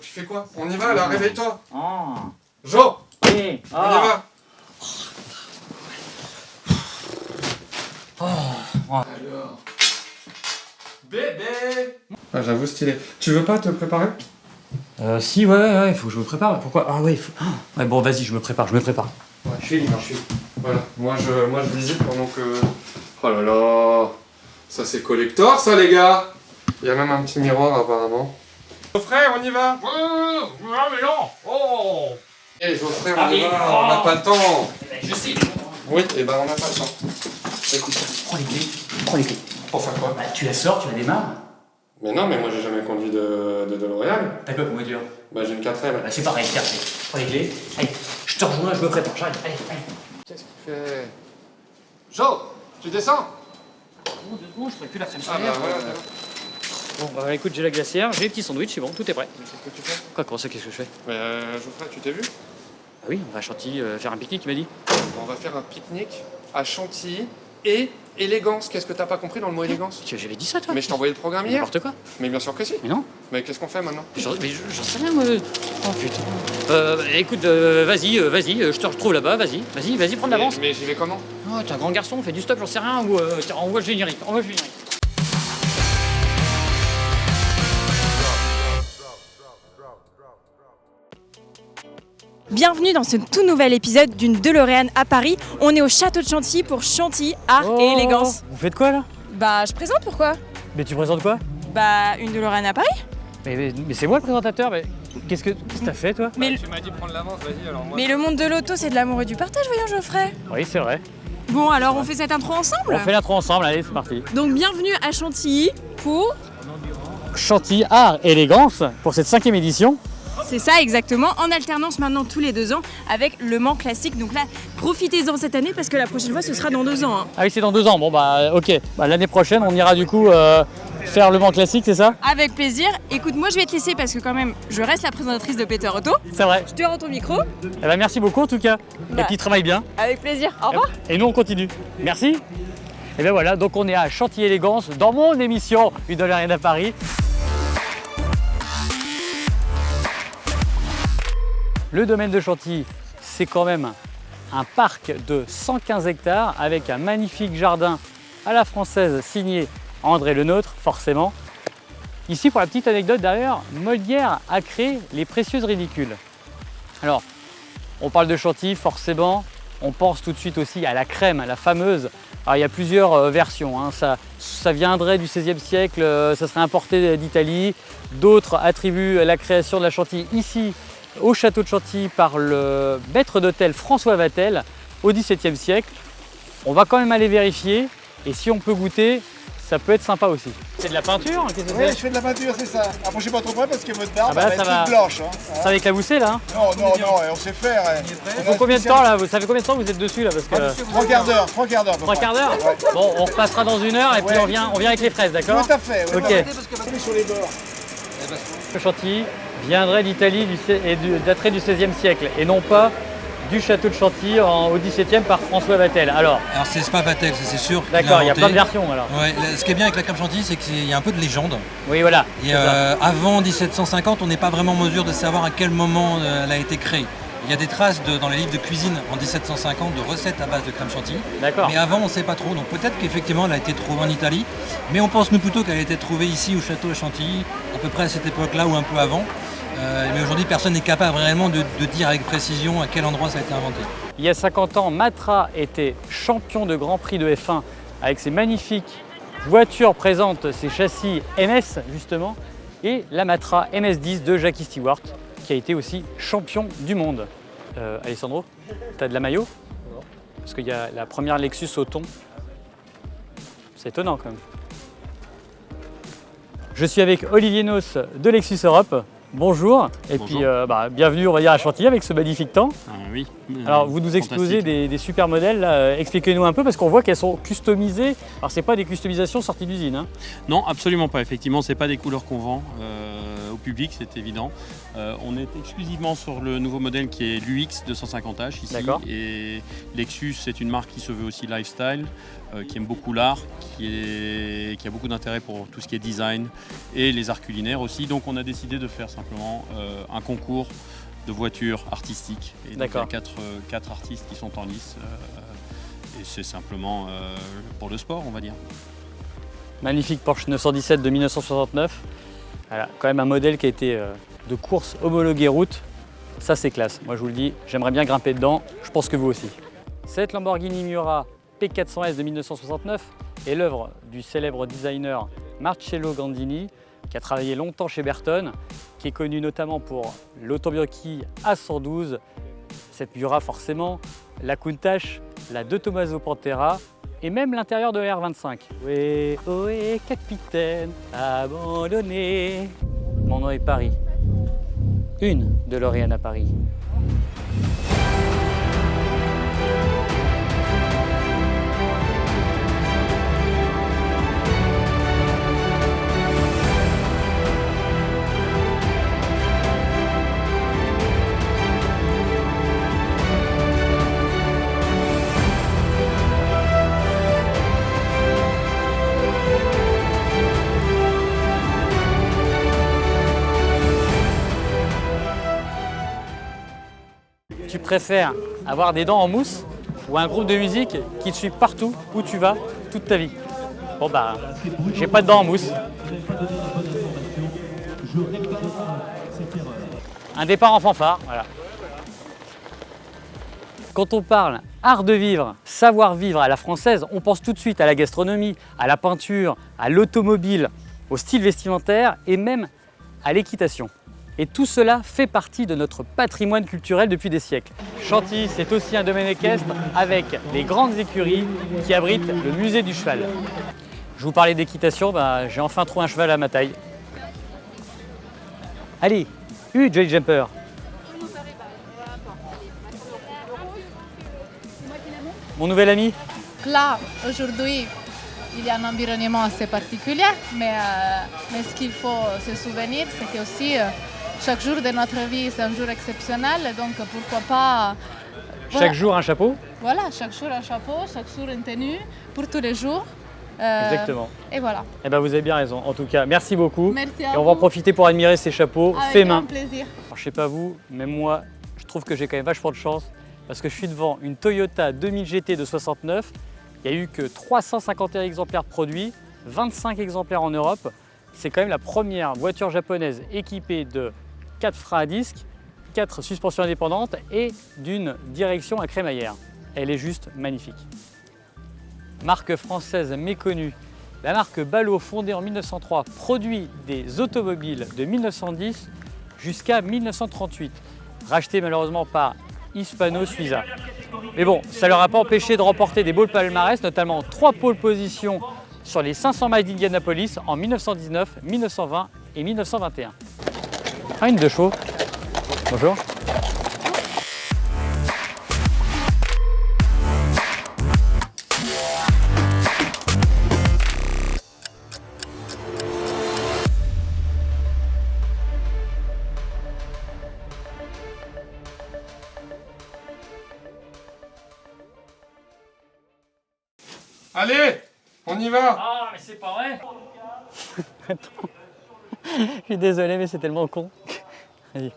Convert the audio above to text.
Tu fais quoi? On y va là, réveille-toi. Oh. Jo, Oui. on y va. Alors. Bébé. Ah, j'avoue stylé. Tu veux pas te préparer? Si, ouais, il faut que je me prépare. Pourquoi? Ah ouais, il faut... Ouais, bon, vas-y, je me prépare. Ouais. Je suis libre, Voilà, moi je visite pendant que... Oh là là. Ça c'est collector ça les gars. Il y a même un petit miroir apparemment. Geoffrey, on y va. mais non. Oh. Eh Geoffrey, on y va, on n'a pas le temps. Je sais. Oui, et ben on n'a pas le temps. Écoute, Prends les clés. pour faire quoi? Bah, tu la sors, tu la démarres. Mais non, mais moi j'ai jamais conduit de DeLorean. T'as quoi comme voiture? Bah j'ai une 4L. Bah, c'est pareil, tiens, prends les clés. Allez, je te rejoins, je me prépare. J'arrive, allez. Qu'est-ce qu'il fait? Jo, tu descends? Bon, 2 secondes, je ferai plus la crème Ah solaire. bah voilà. Bon, bah écoute, j'ai la glacière, j'ai les petits sandwichs, c'est bon, tout est prêt. Mais qu'est-ce que tu fais? Quoi, comment ça, qu'est-ce que je fais? Mais Geoffrey, tu t'es vu? Ah oui, on va à Chantilly faire un pique-nique, tu m'as dit. On va faire un pique-nique à Chantilly et élégance. Qu'est-ce que t'as pas compris dans le mot élégance? J'avais dit ça, toi? Mais je t'ai envoyé le programme hier. N'importe quoi. Mais bien sûr que si. Mais non. Mais qu'est-ce qu'on fait maintenant? J'en sais rien, moi. Oh putain. Écoute, vas-y, je te retrouve là-bas, vas-y, prends de l'avance. Mais j'y vais comment? Oh, t'es un grand garçon, fais du stop, j'en sais rien, ou tiens, envoie le générique, Bienvenue dans ce tout nouvel épisode d'une DeLorean à Paris. On est au château de Chantilly pour Chantilly, art et élégance. Vous faites quoi là? Bah, je présente pourquoi? Mais tu présentes quoi? Bah, une DeLorean à Paris. Mais c'est moi le présentateur, mais qu'est-ce que t'as fait toi? Mais, Tu m'as dit prendre l'avance, vas-y alors moi. mais le monde de l'auto, c'est de l'amour et du partage, voyons Geoffrey. Oui, c'est vrai. Bon, alors on fait cette intro ensemble? On fait l'intro ensemble, allez, c'est parti. Donc, bienvenue à Chantilly pour... Chantilly Art et Élégance pour cette 5e édition. C'est ça exactement, en alternance maintenant tous les 2 ans avec le Mans classique. Donc là, profitez-en cette année parce que la prochaine fois, ce sera dans 2 ans. Hein. Ah oui, c'est dans 2 ans, bon bah ok. Bah, l'année prochaine, on ira du coup faire le Mans classique, c'est ça? Avec plaisir. Écoute, moi je vais te laisser parce que quand même, je reste la présentatrice de Peter Auto. C'est vrai. Je te rends ton micro. Eh ben, merci beaucoup en tout cas. Bah. Et puis travaille bien. Avec plaisir. Au revoir. Et nous on continue. Merci. Et bien voilà, donc on est à Chantilly Élégance dans mon émission Une DeLorean à Paris. Le domaine de Chantilly, c'est quand même un parc de 115 hectares avec un magnifique jardin à la française signé André Lenôtre, forcément. Ici, pour la petite anecdote d'ailleurs, Molière a créé les Précieuses ridicules. Alors, on parle de Chantilly, forcément, on pense tout de suite aussi à la crème, à la fameuse. Alors, il y a plusieurs versions, hein. Ça viendrait du XVIe siècle, ça serait importé d'Italie. D'autres attribuent la création de la Chantilly ici, au château de Chantilly, par le maître d'hôtel François Vatel au XVIIe siècle. On va quand même aller vérifier et si on peut goûter, ça peut être sympa aussi. C'est de la peinture? Qu'est-ce que Oui, c'est? je fais de la peinture, c'est ça. Approchez pas trop près parce que votre barbe Ah bah là, va ça être va. toute blanche. Hein. Ça va éclabousser là, hein? Non, on sait faire. Il faut combien de temps là? Ça fait combien de temps que vous êtes dessus là? Parce que... 3 quarts d'heure. 3 3 quarts d'heure? Ouais. Bon, on repassera dans 1 heure et puis Ouais. on vient avec les fraises, d'accord? Tout à fait. Ok. Parce sur les bords. Le Chantilly viendrait d'Italie et daterait du XVIe siècle et non pas du château de Chantilly au XVIIe par François Vatel. Alors c'est pas Vatel, c'est sûr. d'accord, il y a plein de versions alors. Ouais, ce qui est bien avec la crème chantilly, c'est qu'il y a un peu de légende. Oui, voilà. Et c'est ça. avant 1750, on n'est pas vraiment en mesure de savoir à quel moment elle a été créée. Il y a des traces dans les livres de cuisine en 1750 de recettes à base de crème chantilly. D'accord. Mais avant, on ne sait pas trop. Donc peut-être qu'effectivement, elle a été trouvée en Italie. Mais on pense nous plutôt qu'elle a été trouvée ici au château de Chantilly, à peu près à cette époque-là ou un peu avant. Mais aujourd'hui, personne n'est capable réellement de dire avec précision à quel endroit ça a été inventé. Il y a 50 ans, Matra était champion de Grand Prix de F1 avec ses magnifiques voitures présentes, ses châssis MS justement, et la Matra MS10 de Jackie Stewart qui a été aussi champion du monde. Alessandro, t'as de la maillot? Parce qu'il y a la première Lexus au thon. C'est étonnant quand même. Je suis avec Olivier Nos de Lexus Europe. Bonjour, et Bonjour. puis bienvenue on va dire à Chantilly avec ce magnifique temps. Oui. Alors vous nous exposez des super modèles, là. Expliquez-nous un peu parce qu'on voit qu'elles sont customisées. Alors c'est pas des customisations sorties d'usine, hein. Non, absolument pas. Effectivement, c'est pas des couleurs qu'on vend. public, c'est évident. On est exclusivement sur le nouveau modèle qui est l'UX 250H ici. Et Lexus, c'est une marque qui se veut aussi lifestyle, qui aime beaucoup l'art, qui a beaucoup d'intérêt pour tout ce qui est design et les arts culinaires aussi. Donc on a décidé de faire simplement un concours de voitures artistiques. Et donc, il y a quatre artistes qui sont en lice. Et c'est simplement pour le sport, on va dire. Magnifique Porsche 917 de 1969. Voilà, quand même un modèle qui a été de course homologué route. Ça c'est classe. Moi je vous le dis, j'aimerais bien grimper dedans. Je pense que vous aussi. Cette Lamborghini Miura P400S de 1969 est l'œuvre du célèbre designer Marcello Gandini, qui a travaillé longtemps chez Bertone, qui est connu notamment pour l'autobiocchi A112, cette Miura forcément, la Countach, la De Tomaso Pantera et même l'intérieur de la R25. Ohé, ohé, capitaine, abandonné. Mon nom est Paris. Une DeLorean à Paris. Tu préfères avoir des dents en mousse ou un groupe de musique qui te suit partout où tu vas toute ta vie? Bon bah, j'ai pas de dents en mousse. Un départ en fanfare, voilà. Quand on parle art de vivre, savoir vivre à la française, on pense tout de suite à la gastronomie, à la peinture, à l'automobile, au style vestimentaire et même à l'équitation. Et tout cela fait partie de notre patrimoine culturel depuis des siècles. Chantilly, c'est aussi un domaine équestre avec les grandes écuries qui abritent le musée du cheval. Je vous parlais d'équitation, bah, j'ai enfin trouvé un cheval à ma taille. Allez, Jolly Jumper. Mon nouvel ami. Là, aujourd'hui, il y a un environnement assez particulier, mais ce qu'il faut se souvenir, c'est que aussi chaque jour de notre vie, c'est un jour exceptionnel, donc pourquoi pas... Chaque jour un chapeau? Voilà, chaque jour un chapeau, chaque jour une tenue, pour tous les jours. Exactement. Et voilà. Eh ben, vous avez bien raison. En tout cas, merci beaucoup. Merci à et on va en profiter pour admirer ces chapeaux faits main. Avec grand plaisir. Alors, je sais pas vous, mais moi, je trouve que j'ai quand même vachement de chance parce que je suis devant une Toyota 2000 GT de 69. Il n'y a eu que 351 exemplaires produits, 25 exemplaires en Europe. C'est quand même la première voiture japonaise équipée de 4 freins à disque, 4 suspensions indépendantes et d'une direction à crémaillère. Elle est juste magnifique. Marque française méconnue, la marque Ballot, fondée en 1903, produit des automobiles de 1910 jusqu'à 1938, rachetée malheureusement par Hispano-Suiza. Mais bon, ça ne leur a pas empêché de remporter des beaux palmarès, notamment 3 pôles positions sur les 500 miles d'Indianapolis en 1919, 1920 et 1921. Ah, une de chevaux. Bonjour. Allez, on y va. Ah, mais c'est pas vrai. Attends. Je suis désolé, mais c'est tellement con. Vas-y.